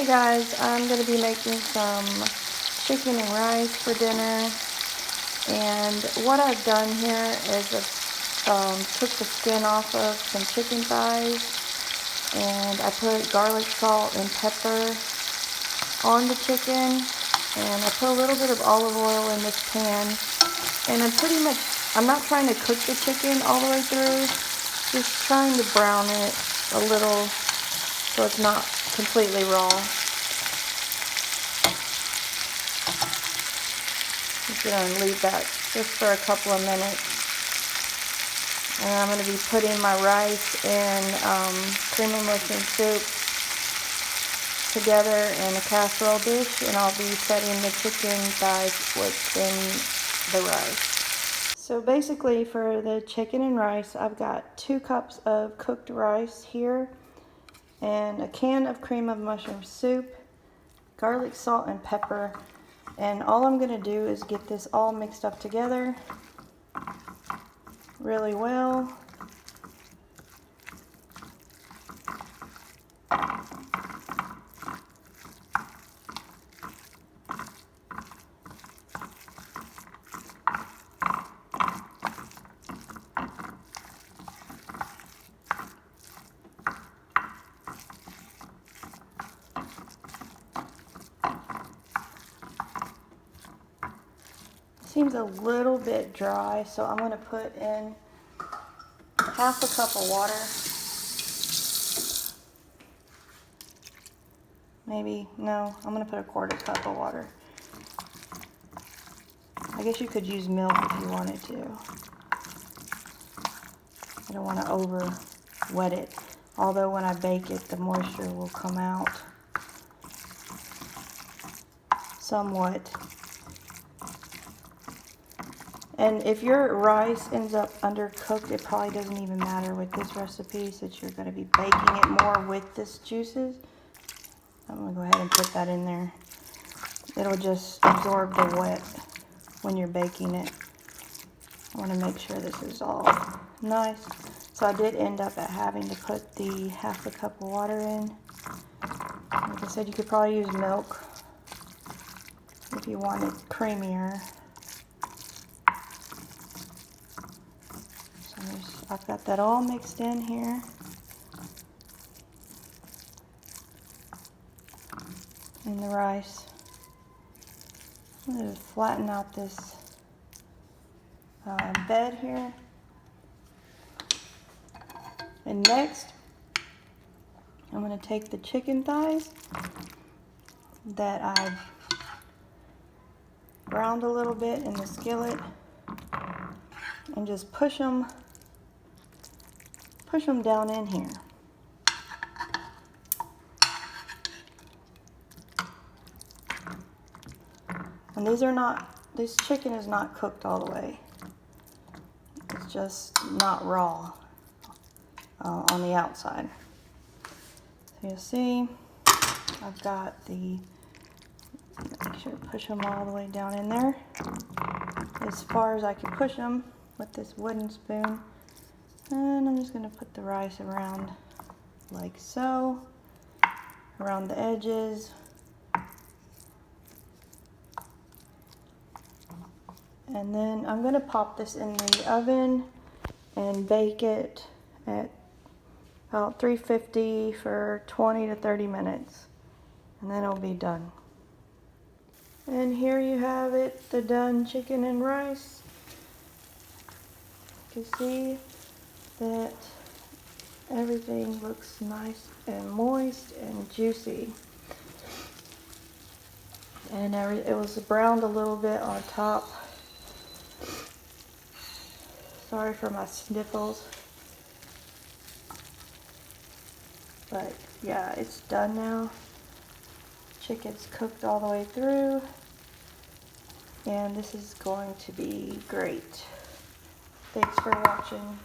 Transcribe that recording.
Hey guys, I'm going to be making some chicken and rice for dinner, and what I've done here is I've took the skin off of some chicken thighs, and I put garlic, salt, and pepper on the chicken, and I put a little bit of olive oil in this pan, and I'm not trying to cook the chicken all the way through, just trying to brown it a little so it's not completely raw. Just going to leave that just for a couple of minutes. And I'm going to be putting my rice and cream of mushroom soup together in a casserole dish, and I'll be setting the chicken thighs within the rice. So basically for the chicken and rice, I've got 2 cups of cooked rice here, and a can of cream of mushroom soup, garlic, salt, and pepper. And all I'm going to do is get this all mixed up together really well. Seems a little bit dry, so I'm going to put in half a cup of water. No, I'm going to put a 1/4 cup of water. I guess you could use milk if you wanted to. I don't want to over wet it, although when I bake it, the moisture will come out somewhat. And if your rice ends up undercooked, it probably doesn't even matter with this recipe, since you're going to be baking it more with this juices. I'm going to go ahead and put that in there. It'll just absorb the wet when you're baking it. I want to make sure this is all nice. So I did end up at having to put the half a cup of water in. Like I said, you could probably use milk if you want it creamier. I've got that all mixed in here. And the rice. I'm going to flatten out this bed here. And next, I'm going to take the chicken thighs that I've browned a little bit in the skillet and just push them down in here. And this chicken is not cooked all the way. It's just not raw on the outside. So you'll see, I've got make sure to push them all the way down in there, as far as I can push them with this wooden spoon. And I'm just going to put the rice around like so, around the edges. And then I'm going to pop this in the oven and bake it at about 350 for 20 to 30 minutes. And then it'll be done. And here you have it, the done chicken and rice. You can see that everything looks nice and moist and juicy. And it was browned a little bit on top. Sorry for my sniffles. But yeah, it's done now. Chicken's cooked all the way through. And this is going to be great. Thanks for watching.